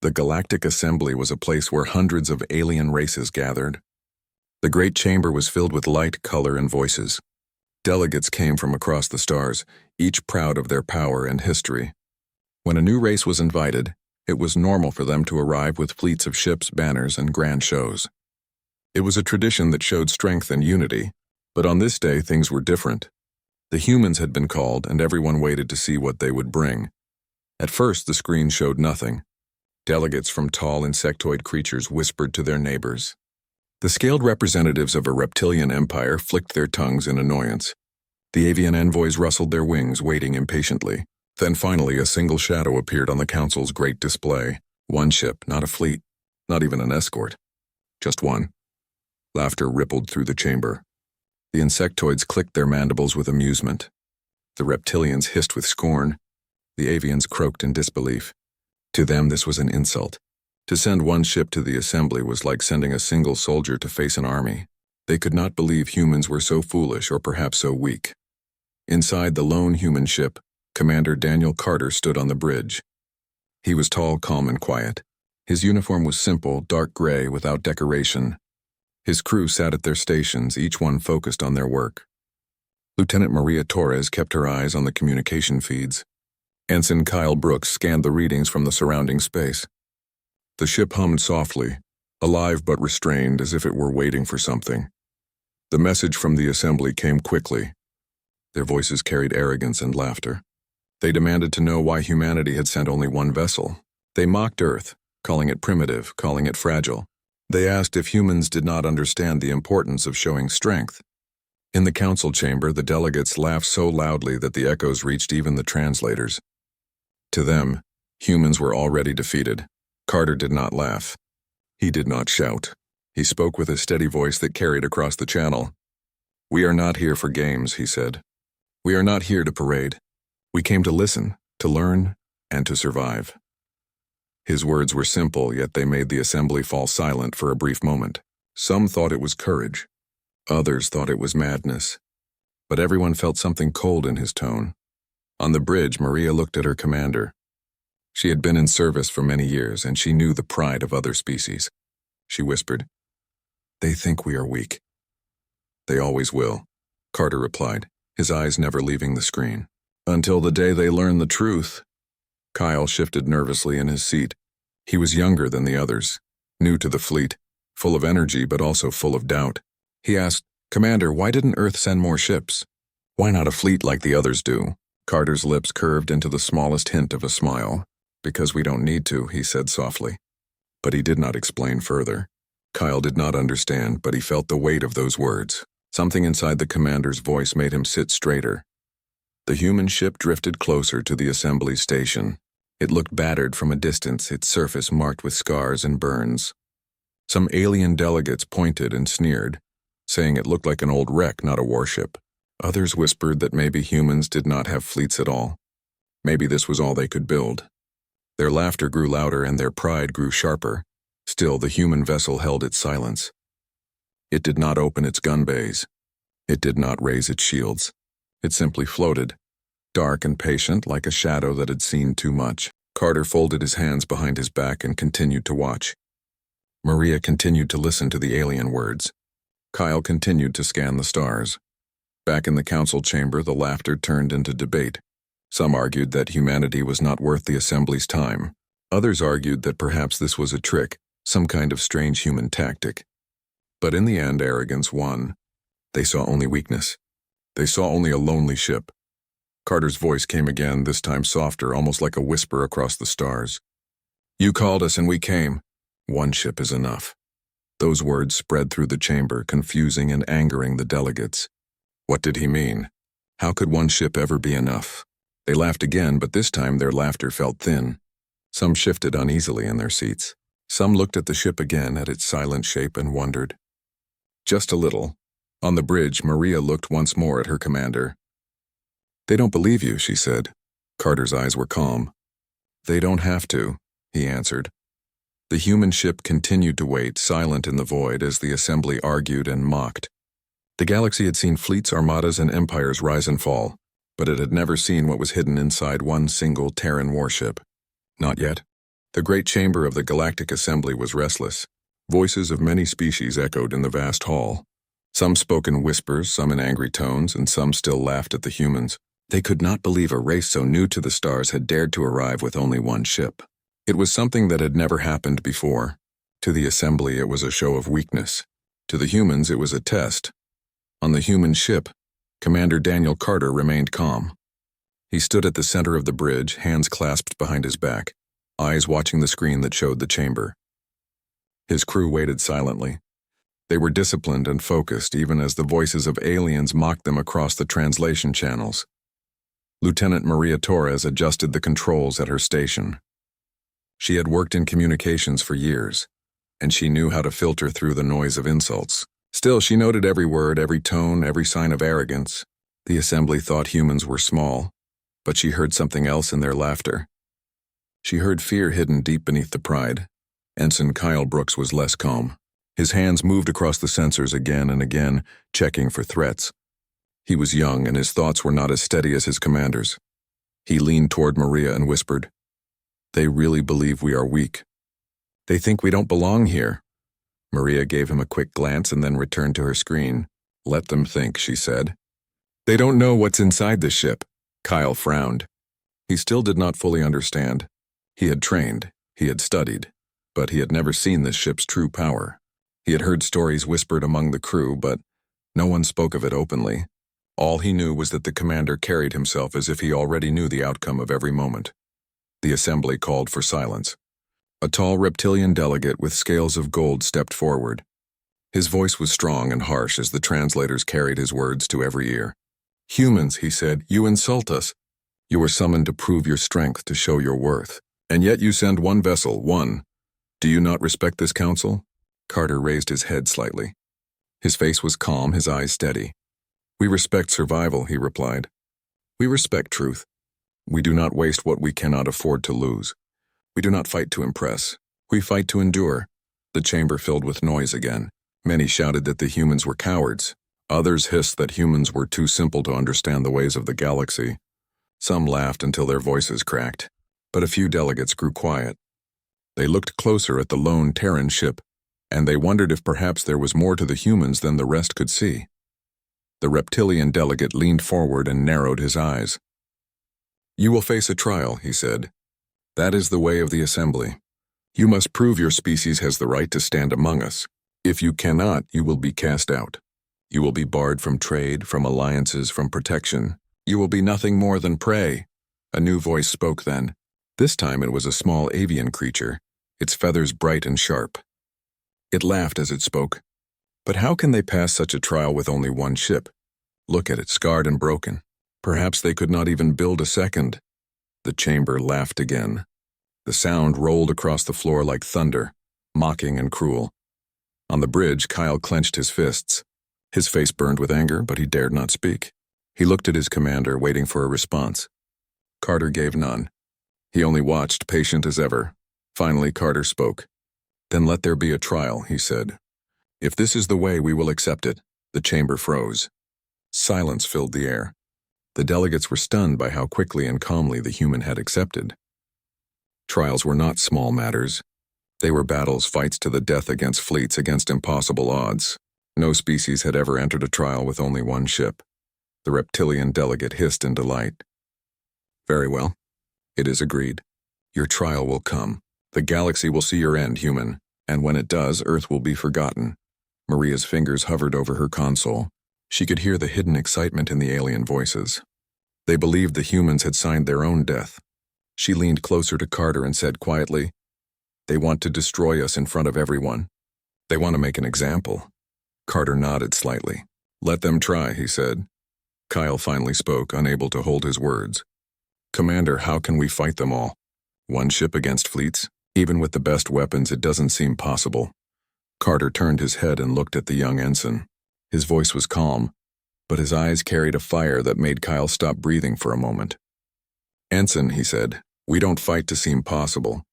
The Galactic Assembly was a place where hundreds of alien races gathered. The great chamber was filled with light, color, and voices. Delegates came from across the stars, each proud of their power and history. When a new race was invited, it was normal for them to arrive with fleets of ships, banners, and grand shows. It was a tradition that showed strength and unity, but on this day things were different. The humans had been called, and everyone waited to see what they would bring. At first, the screen showed nothing. Delegates from tall insectoid creatures whispered to their neighbors. The scaled representatives of a reptilian empire flicked their tongues in annoyance. The avian envoys rustled their wings, waiting impatiently. Then finally a single shadow appeared on the council's great display. One ship, not a fleet, not even an escort. Just one. Laughter rippled through the chamber. The insectoids clicked their mandibles with amusement. The reptilians hissed with scorn. The avians croaked in disbelief. To them this was an insult. To send one ship to the assembly was like sending a single soldier to face an army. They could not believe humans were so foolish or perhaps so weak. Inside the lone human ship, Commander Daniel Carter stood on the bridge. He was tall, calm, and quiet. His uniform was simple, dark gray, without decoration. His crew sat at their stations, each one focused on their work. Lieutenant Maria Torres kept her eyes on the communication feeds. Ensign Kyle Brooks scanned the readings from the surrounding space. The ship hummed softly, alive but restrained, as if it were waiting for something. The message from the assembly came quickly. Their voices carried arrogance and laughter. They demanded to know why humanity had sent only one vessel. They mocked Earth, calling it primitive, calling it fragile. They asked if humans did not understand the importance of showing strength. In the council chamber, the delegates laughed so loudly that the echoes reached even the translators. To them, humans were already defeated. Carter did not laugh. He did not shout. He spoke with a steady voice that carried across the channel. "We are not here for games," he said. "We are not here to parade. We came to listen, to learn, and to survive." His words were simple, yet they made the assembly fall silent for a brief moment. Some thought it was courage. Others thought it was madness. But everyone felt something cold in his tone. On the bridge, Maria looked at her commander. She had been in service for many years, and she knew the pride of other species. She whispered, "They think we are weak." "They always will," Carter replied, his eyes never leaving the screen. "Until the day they learn the truth." Kyle shifted nervously in his seat. He was younger than the others, new to the fleet, full of energy but also full of doubt. He asked, "Commander, why didn't Earth send more ships? Why not a fleet like the others do?" Carter's lips curved into the smallest hint of a smile. "Because we don't need to," he said softly. But he did not explain further. Kyle did not understand, but he felt the weight of those words. Something inside the commander's voice made him sit straighter. The human ship drifted closer to the assembly station. It looked battered from a distance, its surface marked with scars and burns. Some alien delegates pointed and sneered, saying it looked like an old wreck, not a warship. Others whispered that maybe humans did not have fleets at all. Maybe this was all they could build. Their laughter grew louder and their pride grew sharper. Still, the human vessel held its silence. It did not open its gun bays. It did not raise its shields. It simply floated, dark and patient, like a shadow that had seen too much. Carter folded his hands behind his back and continued to watch. Maria continued to listen to the alien words. Kyle continued to scan the stars. Back in the council chamber, the laughter turned into debate. Some argued that humanity was not worth the assembly's time. Others argued that perhaps this was a trick, some kind of strange human tactic. But in the end, arrogance won. They saw only weakness. They saw only a lonely ship. Carter's voice came again, this time softer, almost like a whisper across the stars. "You called us and we came. One ship is enough." Those words spread through the chamber, confusing and angering the delegates. What did he mean? How could one ship ever be enough? They laughed again, but this time their laughter felt thin. Some shifted uneasily in their seats. Some looked at the ship again, at its silent shape, and wondered. Just a little. On the bridge, Maria looked once more at her commander. "They don't believe you," she said. Carter's eyes were calm. "They don't have to," he answered. The human ship continued to wait, silent in the void, as the assembly argued and mocked. The galaxy had seen fleets, armadas, and empires rise and fall, but it had never seen what was hidden inside one single Terran warship. Not yet. The great chamber of the Galactic Assembly was restless. Voices of many species echoed in the vast hall. Some spoke in whispers, some in angry tones, and some still laughed at the humans. They could not believe a race so new to the stars had dared to arrive with only one ship. It was something that had never happened before. To the assembly, it was a show of weakness. To the humans, it was a test. On the human ship, Commander Daniel Carter remained calm. He stood at the center of the bridge, hands clasped behind his back, eyes watching the screen that showed the chamber. His crew waited silently. They were disciplined and focused, even as the voices of aliens mocked them across the translation channels. Lieutenant Maria Torres adjusted the controls at her station. She had worked in communications for years, and she knew how to filter through the noise of insults. Still, she noted every word, every tone, every sign of arrogance. The assembly thought humans were small, but she heard something else in their laughter. She heard fear hidden deep beneath the pride. Ensign Kyle Brooks was less calm. His hands moved across the sensors again and again, checking for threats. He was young, and his thoughts were not as steady as his commander's. He leaned toward Maria and whispered, "They really believe we are weak. They think we don't belong here." Maria gave him a quick glance and then returned to her screen. "Let them think," she said. "They don't know what's inside the ship." Kyle frowned. He still did not fully understand. He had trained, he had studied, but he had never seen this ship's true power. He had heard stories whispered among the crew, but no one spoke of it openly. All he knew was that the commander carried himself as if he already knew the outcome of every moment. The assembly called for silence. A tall reptilian delegate with scales of gold stepped forward. His voice was strong and harsh as the translators carried his words to every ear. "Humans," he said, "you insult us. You were summoned to prove your strength, to show your worth. And yet you send one vessel, one. Do you not respect this council?" Carter raised his head slightly. His face was calm, his eyes steady. "We respect survival," he replied. "We respect truth. We do not waste what we cannot afford to lose. We do not fight to impress. We fight to endure." The chamber filled with noise again. Many shouted that the humans were cowards. Others hissed that humans were too simple to understand the ways of the galaxy. Some laughed until their voices cracked, but a few delegates grew quiet. They looked closer at the lone Terran ship, and they wondered if perhaps there was more to the humans than the rest could see. The reptilian delegate leaned forward and narrowed his eyes. "You will face a trial," he said. "That is the way of the assembly. You must prove your species has the right to stand among us. If you cannot, you will be cast out. You will be barred from trade, from alliances, from protection. You will be nothing more than prey." A new voice spoke then. This time it was a small avian creature, its feathers bright and sharp. It laughed as it spoke. "But how can they pass such a trial with only one ship? Look at it, scarred and broken. Perhaps they could not even build a second." The chamber laughed again. The sound rolled across the floor like thunder, mocking and cruel. On the bridge, Kyle clenched his fists. His face burned with anger, but he dared not speak. He looked at his commander, waiting for a response. Carter gave none. He only watched, patient as ever. Finally, Carter spoke. "Then let there be a trial," he said. "If this is the way, we will accept it." The chamber froze. Silence filled the air. The delegates were stunned by how quickly and calmly the human had accepted. Trials were not small matters. They were battles, fights to the death against fleets, against impossible odds. No species had ever entered a trial with only one ship. The reptilian delegate hissed in delight. "Very well. It is agreed. Your trial will come. The galaxy will see your end, human, and when it does, Earth will be forgotten." Maria's fingers hovered over her console. She could hear the hidden excitement in the alien voices. They believed the humans had signed their own death. She leaned closer to Carter and said quietly, "They want to destroy us in front of everyone. They want to make an example." Carter nodded slightly. "Let them try," he said. Kyle finally spoke, unable to hold his words. "Commander, how can we fight them all? One ship against fleets? Even with the best weapons, it doesn't seem possible." Carter turned his head and looked at the young ensign. His voice was calm, but his eyes carried a fire that made Kyle stop breathing for a moment. "Ensign," he said, "we don't fight to seem possible.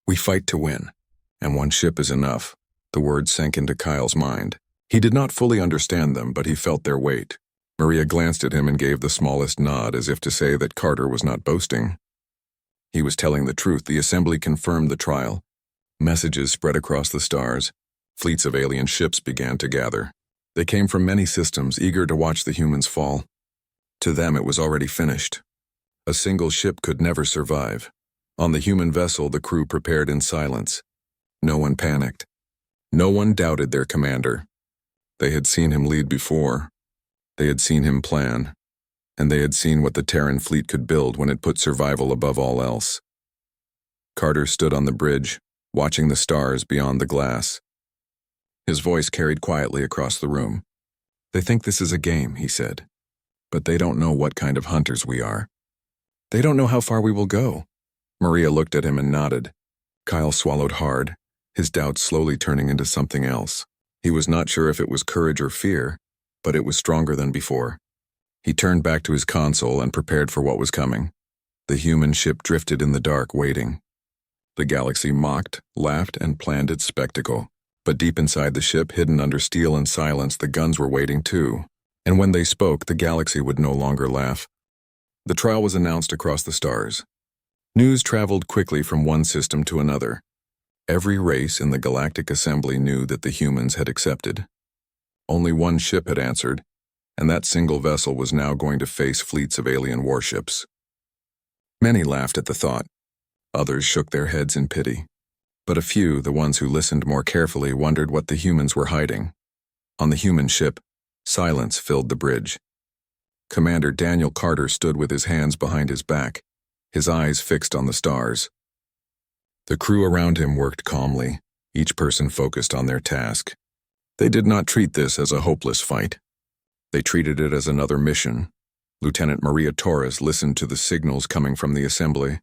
We fight to win, and one ship is enough." The words sank into Kyle's mind. He did not fully understand them, but he felt their weight. Maria glanced at him and gave the smallest nod as if to say that Carter was not boasting. He was telling the truth. The assembly confirmed the trial. Messages spread across the stars. Fleets of alien ships began to gather. They came from many systems, eager to watch the humans fall. To them, it was already finished. A single ship could never survive. On the human vessel, the crew prepared in silence. No one panicked. No one doubted their commander. They had seen him lead before. They had seen him plan. And they had seen what the Terran fleet could build when it put survival above all else. Carter stood on the bridge, watching the stars beyond the glass. His voice carried quietly across the room. "They think this is a game," he said. "But they don't know what kind of hunters we are. They don't know how far we will go." Maria looked at him and nodded. Kyle swallowed hard, his doubts slowly turning into something else. He was not sure if it was courage or fear, but it was stronger than before. He turned back to his console and prepared for what was coming. The human ship drifted in the dark, waiting. The galaxy mocked, laughed, and planned its spectacle. But deep inside the ship, hidden under steel and silence, the guns were waiting too. And when they spoke, the galaxy would no longer laugh. The trial was announced across the stars. News traveled quickly from one system to another. Every race in the Galactic Assembly knew that the humans had accepted. Only one ship had answered, and that single vessel was now going to face fleets of alien warships. Many laughed at the thought. Others shook their heads in pity. But a few, the ones who listened more carefully, wondered what the humans were hiding. On the human ship, silence filled the bridge. Commander Daniel Carter stood with his hands behind his back, his eyes fixed on the stars. The crew around him worked calmly, each person focused on their task. They did not treat this as a hopeless fight. They treated it as another mission. Lieutenant Maria Torres listened to the signals coming from the assembly.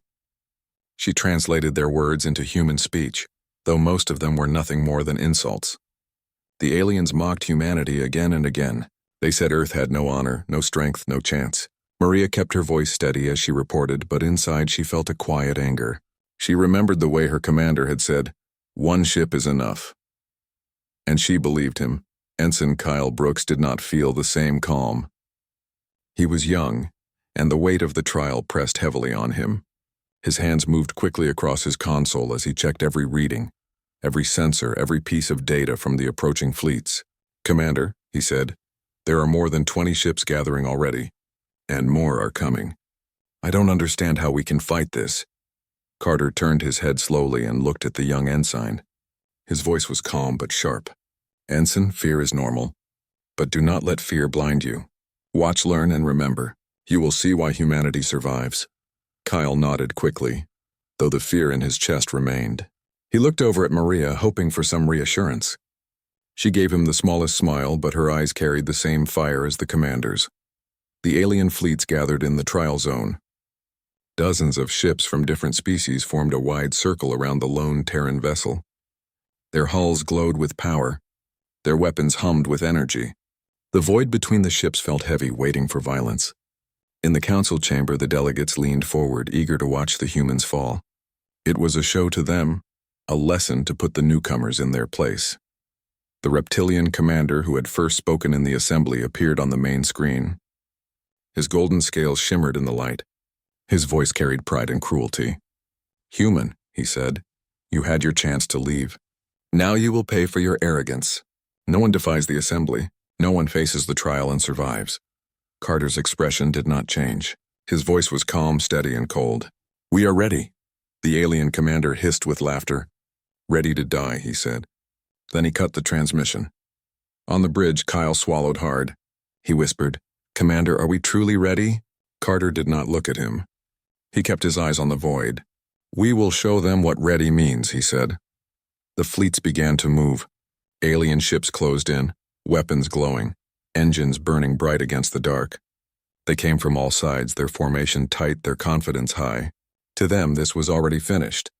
She translated their words into human speech, though most of them were nothing more than insults. The aliens mocked humanity again and again. They said Earth had no honor, no strength, no chance. Maria kept her voice steady as she reported, but inside she felt a quiet anger. She remembered the way her commander had said, "One ship is enough." And she believed him. Ensign Kyle Brooks did not feel the same calm. He was young, and the weight of the trial pressed heavily on him. His hands moved quickly across his console as he checked every reading, every sensor, every piece of data from the approaching fleets. "Commander," he said, "there are more than 20 ships gathering already, and more are coming. I don't understand how we can fight this." Carter turned his head slowly and looked at the young ensign. His voice was calm but sharp. "Ensign, fear is normal, but do not let fear blind you. Watch, learn, and remember. You will see why humanity survives." Kyle nodded quickly, though the fear in his chest remained. He looked over at Maria, hoping for some reassurance. She gave him the smallest smile, but her eyes carried the same fire as the commander's. The alien fleets gathered in the trial zone. Dozens of ships from different species formed a wide circle around the lone Terran vessel. Their hulls glowed with power. Their weapons hummed with energy. The void between the ships felt heavy, waiting for violence. In the council chamber, the delegates leaned forward, eager to watch the humans fall. It was a show to them, a lesson to put the newcomers in their place. The reptilian commander who had first spoken in the assembly appeared on the main screen. His golden scales shimmered in the light. His voice carried pride and cruelty. "Human," he said, "you had your chance to leave. Now you will pay for your arrogance. No one defies the assembly. No one faces the trial and survives." Carter's expression did not change. His voice was calm, steady, and cold. "We are ready." The alien commander hissed with laughter. "Ready to die," he said. Then he cut the transmission. On the bridge, Kyle swallowed hard. He whispered, "Commander, are we truly ready?" Carter did not look at him. He kept his eyes on the void. "We will show them what ready means," he said. The fleets began to move. Alien ships closed in, weapons glowing, engines burning bright against the dark. They came from all sides, their formation tight, their confidence high. To them, this was already finished.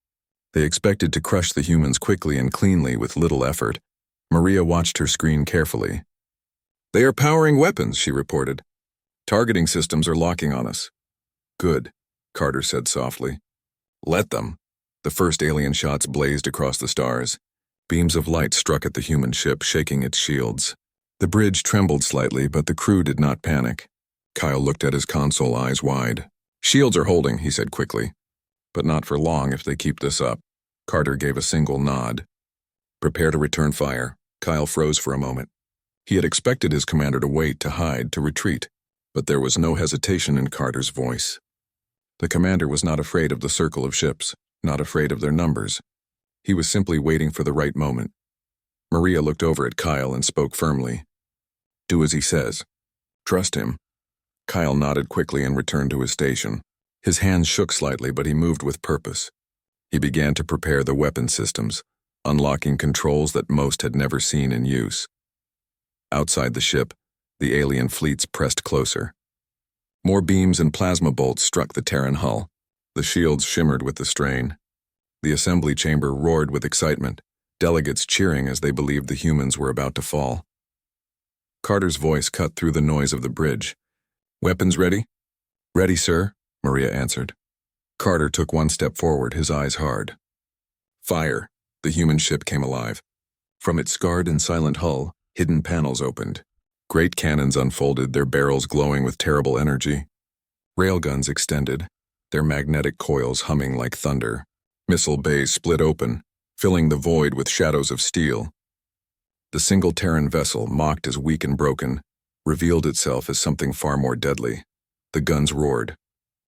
They expected to crush the humans quickly and cleanly with little effort. Maria watched her screen carefully. "They are powering weapons," she reported. "Targeting systems are locking on us." "Good," Carter said softly. "Let them." The first alien shots blazed across the stars. Beams of light struck at the human ship, shaking its shields. The bridge trembled slightly, but the crew did not panic. Kyle looked at his console, eyes wide. "Shields are holding," he said quickly. But not for long if they keep this up. Carter gave a single nod. Prepare to return fire. Kyle froze for a moment. He had expected his commander to wait, to hide, to retreat, but there was no hesitation in Carter's voice. The commander was not afraid of the circle of ships, not afraid of their numbers. He was simply waiting for the right moment. Maria looked over at Kyle and spoke firmly. Do as he says. Trust him. Kyle nodded quickly and returned to his station. His hands shook slightly, but he moved with purpose. He began to prepare the weapon systems, unlocking controls that most had never seen in use. Outside the ship, the alien fleets pressed closer. More beams and plasma bolts struck the Terran hull. The shields shimmered with the strain. The assembly chamber roared with excitement, delegates cheering as they believed the humans were about to fall. Carter's voice cut through the noise of the bridge. Weapons ready? Ready, sir, Maria answered. Carter took one step forward, his eyes hard. Fire. The human ship came alive. From its scarred and silent hull, hidden panels opened. Great cannons unfolded, their barrels glowing with terrible energy. Railguns extended, their magnetic coils humming like thunder. Missile bays split open, filling the void with shadows of steel. The single Terran vessel, mocked as weak and broken, revealed itself as something far more deadly. The guns roared.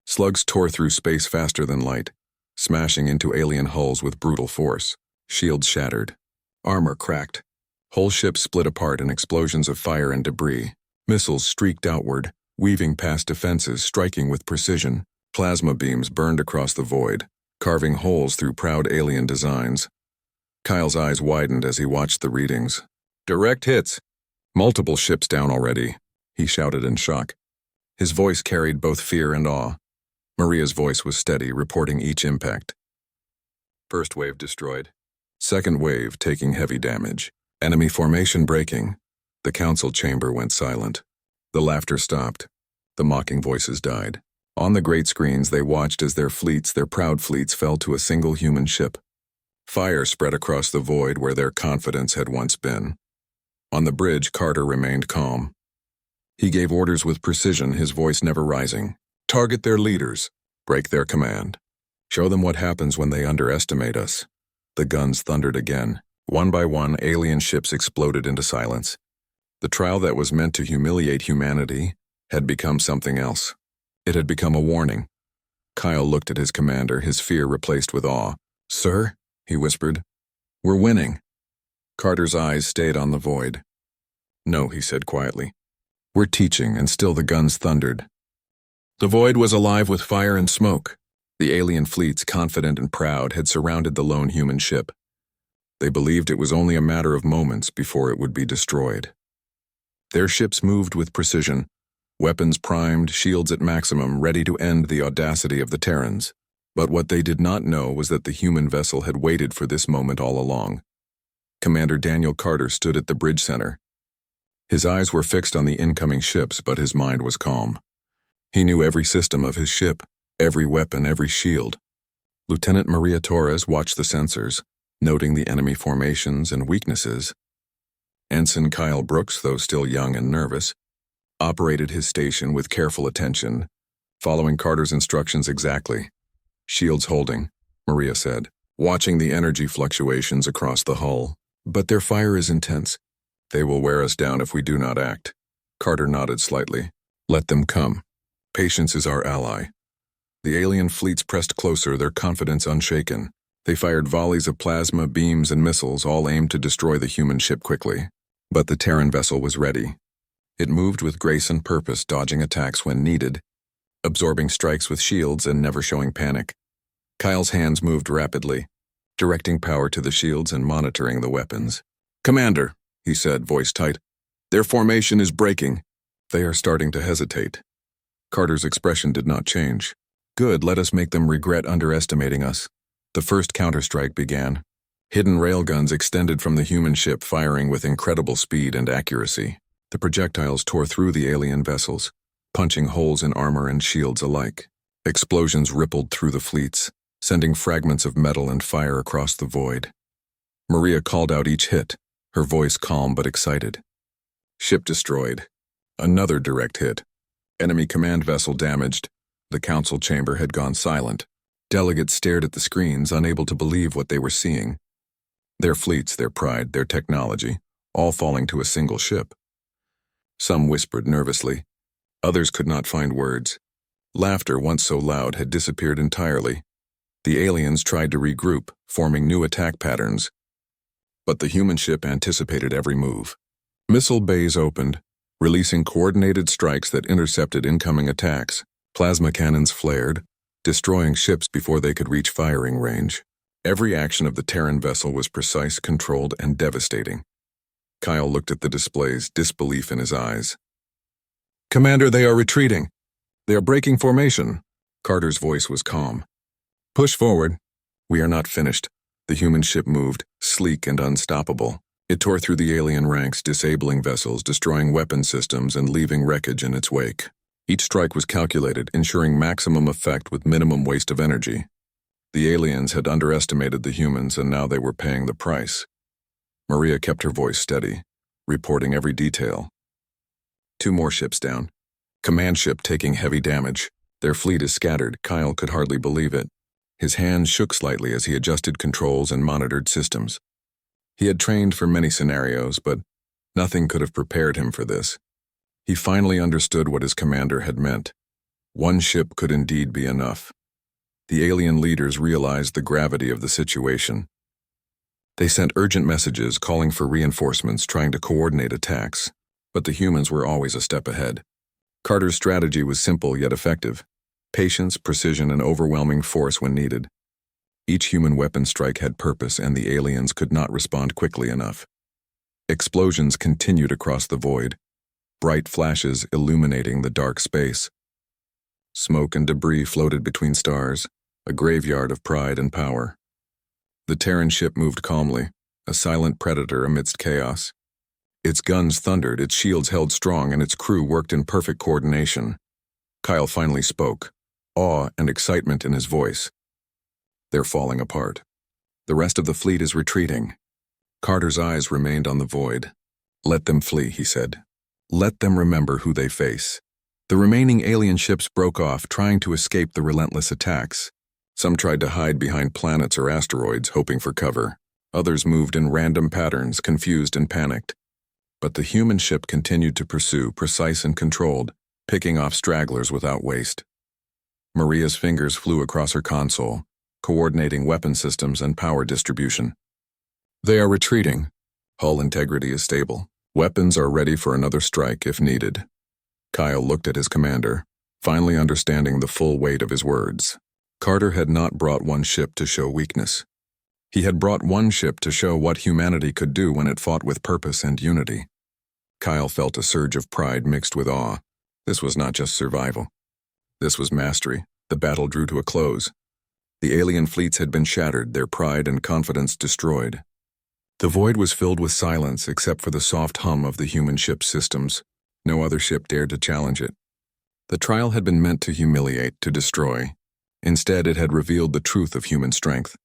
Slugs tore through space faster than light, smashing into alien hulls with brutal force. Shields shattered. Armor cracked. Whole ships split apart in explosions of fire and debris. Missiles streaked outward, weaving past defenses, striking with precision. Plasma beams burned across the void, carving holes through proud alien designs. Kyle's eyes widened as he watched the readings. Direct hits. Multiple ships down already, he shouted in shock. His voice carried both fear and awe. Maria's voice was steady, reporting each impact. First wave destroyed. Second wave taking heavy damage. Enemy formation breaking. The council chamber went silent. The laughter stopped. The mocking voices died. On the great screens they watched as their fleets, their proud fleets, fell to a single human ship. Fire spread across the void where their confidence had once been. On the bridge, Carter remained calm. He gave orders with precision, his voice never rising. Target their leaders. Break their command. Show them what happens when they underestimate us. The guns thundered again. One by one, alien ships exploded into silence. The trial that was meant to humiliate humanity had become something else. It had become a warning. Kyle looked at his commander, his fear replaced with awe. Sir, he whispered, we're winning. Carter's eyes stayed on the void. No, he said quietly. We're teaching, and still the guns thundered. The void was alive with fire and smoke. The alien fleets, confident and proud, had surrounded the lone human ship. They believed it was only a matter of moments before it would be destroyed. Their ships moved with precision, weapons primed, shields at maximum, ready to end the audacity of the Terrans. But what they did not know was that the human vessel had waited for this moment all along. Commander Daniel Carter stood at the bridge center. His eyes were fixed on the incoming ships, but his mind was calm. He knew every system of his ship, every weapon, every shield. Lieutenant Maria Torres watched the sensors, noting the enemy formations and weaknesses. Ensign Kyle Brooks, though still young and nervous, operated his station with careful attention, following Carter's instructions exactly. Shields holding, Maria said, watching the energy fluctuations across the hull. But their fire is intense. They will wear us down if we do not act. Carter nodded slightly. Let them come. Patience is our ally. The alien fleets pressed closer, their confidence unshaken. They fired volleys of plasma, beams, and missiles, all aimed to destroy the human ship quickly. But the Terran vessel was ready. It moved with grace and purpose, dodging attacks when needed, absorbing strikes with shields and never showing panic. Kyle's hands moved rapidly, directing power to the shields and monitoring the weapons. Commander, he said, voice tight, their formation is breaking. They are starting to hesitate. Carter's expression did not change. Good, let us make them regret underestimating us. The first counterstrike began. Hidden railguns extended from the human ship, firing with incredible speed and accuracy. The projectiles tore through the alien vessels, punching holes in armor and shields alike. Explosions rippled through the fleets, sending fragments of metal and fire across the void. Maria called out each hit, her voice calm but excited. Ship destroyed. Another direct hit. Enemy command vessel damaged. The council chamber had gone silent. Delegates stared at the screens, unable to believe what they were seeing. Their fleets, their pride, their technology, all falling to a single ship. Some whispered nervously. Others could not find words. Laughter, once so loud, had disappeared entirely. The aliens tried to regroup, forming new attack patterns. But the human ship anticipated every move. Missile bays opened, releasing coordinated strikes that intercepted incoming attacks. Plasma cannons flared, destroying ships before they could reach firing range. Every action of the Terran vessel was precise, controlled, and devastating. Kyle looked at the displays, disbelief in his eyes. "Commander, they are retreating. They are breaking formation." Carter's voice was calm. "Push forward. We are not finished." The human ship moved, sleek and unstoppable. It tore through the alien ranks, disabling vessels, destroying weapon systems, and leaving wreckage in its wake. Each strike was calculated, ensuring maximum effect with minimum waste of energy. The aliens had underestimated the humans, and now they were paying the price. Maria kept her voice steady, reporting every detail. 2 more ships down. Command ship taking heavy damage. Their fleet is scattered. Kyle could hardly believe it. His hands shook slightly as he adjusted controls and monitored systems. He had trained for many scenarios, but nothing could have prepared him for this. He finally understood what his commander had meant. One ship could indeed be enough. The alien leaders realized the gravity of the situation. They sent urgent messages calling for reinforcements, trying to coordinate attacks, but the humans were always a step ahead. Carter's strategy was simple yet effective. Patience, precision, and overwhelming force when needed. Each human weapon strike had purpose, and the aliens could not respond quickly enough. Explosions continued across the void, bright flashes illuminating the dark space. Smoke and debris floated between stars, a graveyard of pride and power. The Terran ship moved calmly, a silent predator amidst chaos. Its guns thundered, its shields held strong, and its crew worked in perfect coordination. Kyle finally spoke, awe and excitement in his voice. "They're falling apart. The rest of the fleet is retreating." Carter's eyes remained on the void. "Let them flee," he said. "Let them remember who they face." The remaining alien ships broke off, trying to escape the relentless attacks. Some tried to hide behind planets or asteroids, hoping for cover. Others moved in random patterns, confused and panicked. But the human ship continued to pursue, precise and controlled, picking off stragglers without waste. Maria's fingers flew across her console, coordinating weapon systems and power distribution. "They are retreating. Hull integrity is stable. Weapons are ready for another strike if needed." Kyle looked at his commander, finally understanding the full weight of his words. Carter had not brought one ship to show weakness. He had brought one ship to show what humanity could do when it fought with purpose and unity. Kyle felt a surge of pride mixed with awe. This was not just survival. This was mastery. The battle drew to a close. The alien fleets had been shattered, their pride and confidence destroyed. The void was filled with silence except for the soft hum of the human ship's systems. No other ship dared to challenge it. The trial had been meant to humiliate, to destroy. Instead, it had revealed the truth of human strength.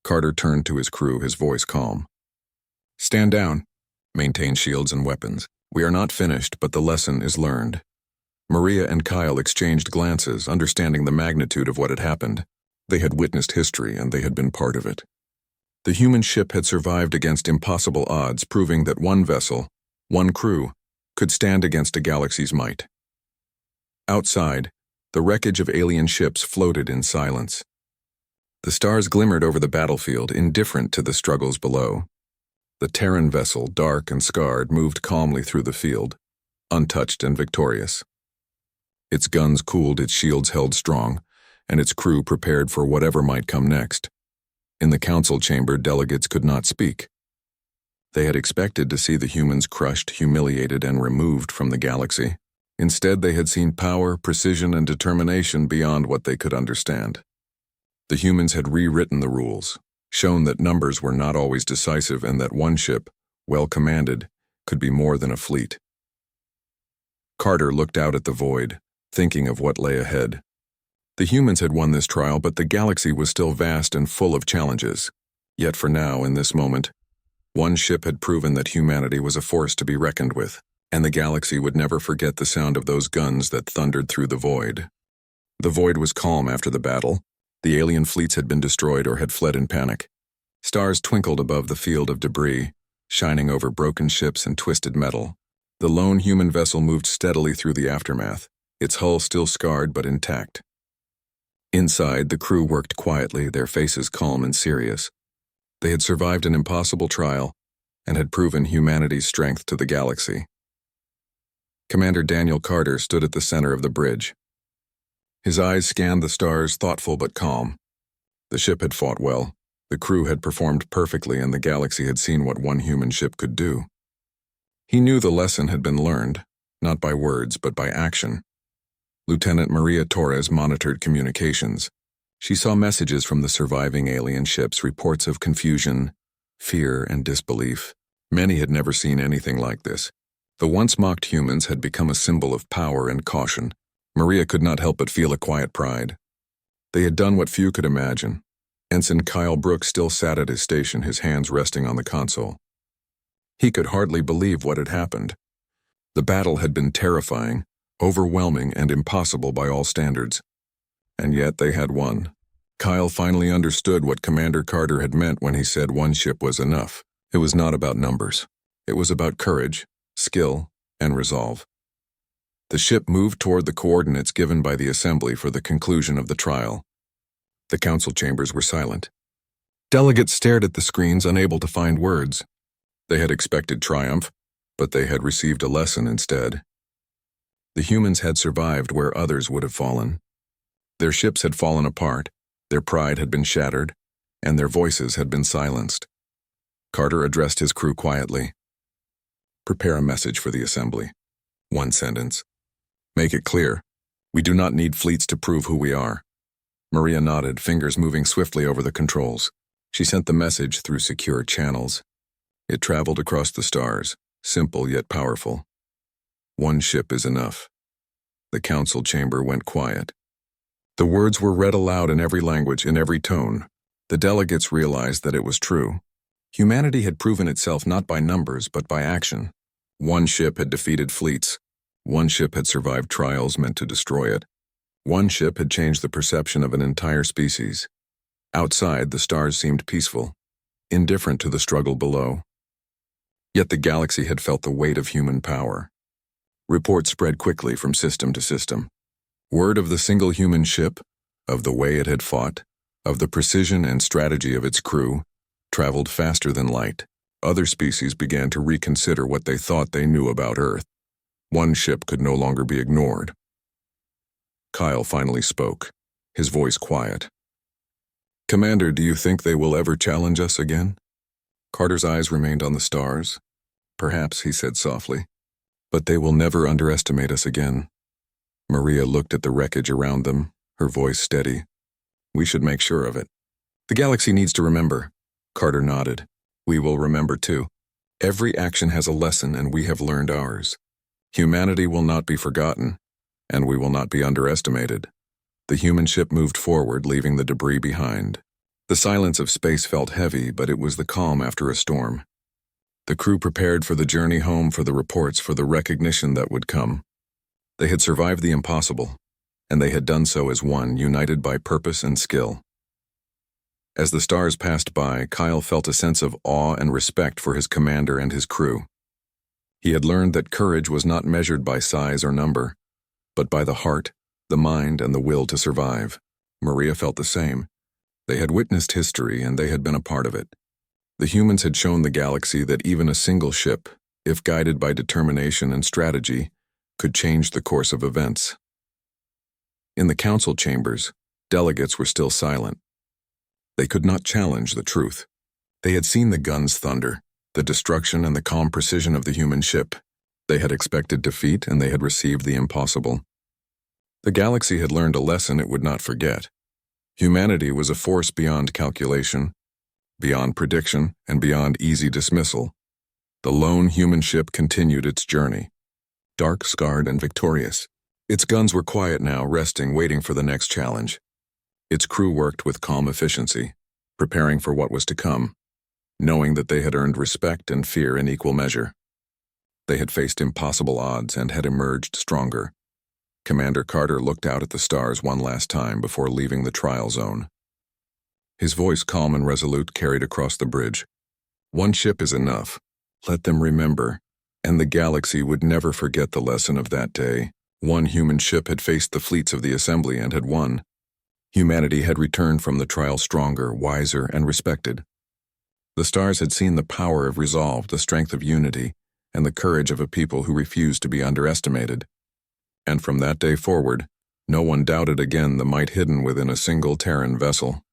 Carter turned to his crew, his voice calm. "Stand down. Maintain shields and weapons. We are not finished, but the lesson is learned." Maria and Kyle exchanged glances, understanding the magnitude of what had happened. They had witnessed history, and they had been part of it. The human ship had survived against impossible odds, proving that one vessel, one crew, could stand against a galaxy's might. Outside, the wreckage of alien ships floated in silence. The stars glimmered over the battlefield, indifferent to the struggles below. The Terran vessel, dark and scarred, moved calmly through the field, untouched and victorious. Its guns cooled, its shields held strong, and its crew prepared for whatever might come next. In the council chamber, delegates could not speak. They had expected to see the humans crushed, humiliated, and removed from the galaxy. Instead, they had seen power, precision, and determination beyond what they could understand. The humans had rewritten the rules, shown that numbers were not always decisive and that one ship, well commanded, could be more than a fleet. Carter looked out at the void, thinking of what lay ahead. The humans had won this trial, but the galaxy was still vast and full of challenges. Yet for now, in this moment, one ship had proven that humanity was a force to be reckoned with, and the galaxy would never forget the sound of those guns that thundered through the void. The void was calm after the battle. The alien fleets had been destroyed or had fled in panic. Stars twinkled above the field of debris, shining over broken ships and twisted metal. The lone human vessel moved steadily through the aftermath, its hull still scarred but intact. Inside, the crew worked quietly, their faces calm and serious. They had survived an impossible trial and had proven humanity's strength to the galaxy. Commander Daniel Carter stood at the center of the bridge. His eyes scanned the stars, thoughtful but calm. The ship had fought well, the crew had performed perfectly, and the galaxy had seen what one human ship could do. He knew the lesson had been learned, not by words but by action. Lieutenant Maria Torres monitored communications. She saw messages from the surviving alien ships, reports of confusion, fear, and disbelief. Many had never seen anything like this. The once mocked humans had become a symbol of power and caution. Maria could not help but feel a quiet pride. They had done what few could imagine. Ensign Kyle Brooks still sat at his station, his hands resting on the console. He could hardly believe what had happened. The battle had been terrifying, overwhelming, and impossible by all standards. And yet they had won. Kyle finally understood what Commander Carter had meant when he said one ship was enough. It was not about numbers. It was about courage, skill, and resolve. The ship moved toward the coordinates given by the assembly for the conclusion of the trial. The council chambers were silent. Delegates stared at the screens, unable to find words. They had expected triumph, but they had received a lesson instead. The humans had survived where others would have fallen. Their ships had fallen apart, their pride had been shattered, and their voices had been silenced. Carter addressed his crew quietly. Prepare a message for the assembly. One sentence. Make it clear. We do not need fleets to prove who we are. Maria nodded, fingers moving swiftly over the controls. She sent the message through secure channels. It traveled across the stars, simple yet powerful. One ship is enough. The council chamber went quiet. The words were read aloud in every language, in every tone. The delegates realized that it was true. Humanity had proven itself not by numbers, but by action. One ship had defeated fleets. One ship had survived trials meant to destroy it. One ship had changed the perception of an entire species. Outside, the stars seemed peaceful, indifferent to the struggle below. Yet the galaxy had felt the weight of human power. Reports spread quickly from system to system. Word of the single human ship, of the way it had fought, of the precision and strategy of its crew, traveled faster than light. Other species began to reconsider what they thought they knew about Earth. One ship could no longer be ignored. Kyle finally spoke, his voice quiet. Commander, do you think they will ever challenge us again? Carter's eyes remained on the stars. Perhaps, he said softly. But they will never underestimate us again. Maria looked at the wreckage around them, her voice steady. We should make sure of it. The galaxy needs to remember. Carter nodded. We will remember too. Every action has a lesson, and we have learned ours. Humanity will not be forgotten, and we will not be underestimated. The human ship moved forward, leaving the debris behind. The silence of space felt heavy, but it was the calm after a storm. The crew prepared for the journey home, for the reports, for the recognition that would come. They had survived the impossible, and they had done so as one, united by purpose and skill. As the stars passed by, Kyle felt a sense of awe and respect for his commander and his crew. He had learned that courage was not measured by size or number, but by the heart, the mind, and the will to survive. Maria felt the same. They had witnessed history, and they had been a part of it. The humans had shown the galaxy that even a single ship, if guided by determination and strategy, could change the course of events. In the council chambers, delegates were still silent. They could not challenge the truth. They had seen the guns thunder, the destruction and the calm precision of the human ship. They had expected defeat, and they had received the impossible. The galaxy had learned a lesson it would not forget. Humanity was a force beyond calculation, beyond prediction, and beyond easy dismissal. The lone human ship continued its journey, dark, scarred, and victorious. Its guns were quiet now, resting, waiting for the next challenge. Its crew worked with calm efficiency, preparing for what was to come, knowing that they had earned respect and fear in equal measure. They had faced impossible odds and had emerged stronger. Commander Carter looked out at the stars one last time before leaving the trial zone. His voice, calm and resolute, carried across the bridge. One ship is enough. Let them remember. And the galaxy would never forget the lesson of that day. One human ship had faced the fleets of the Assembly and had won. Humanity had returned from the trial stronger, wiser, and respected. The stars had seen the power of resolve, the strength of unity, and the courage of a people who refused to be underestimated. And from that day forward, no one doubted again the might hidden within a single Terran vessel.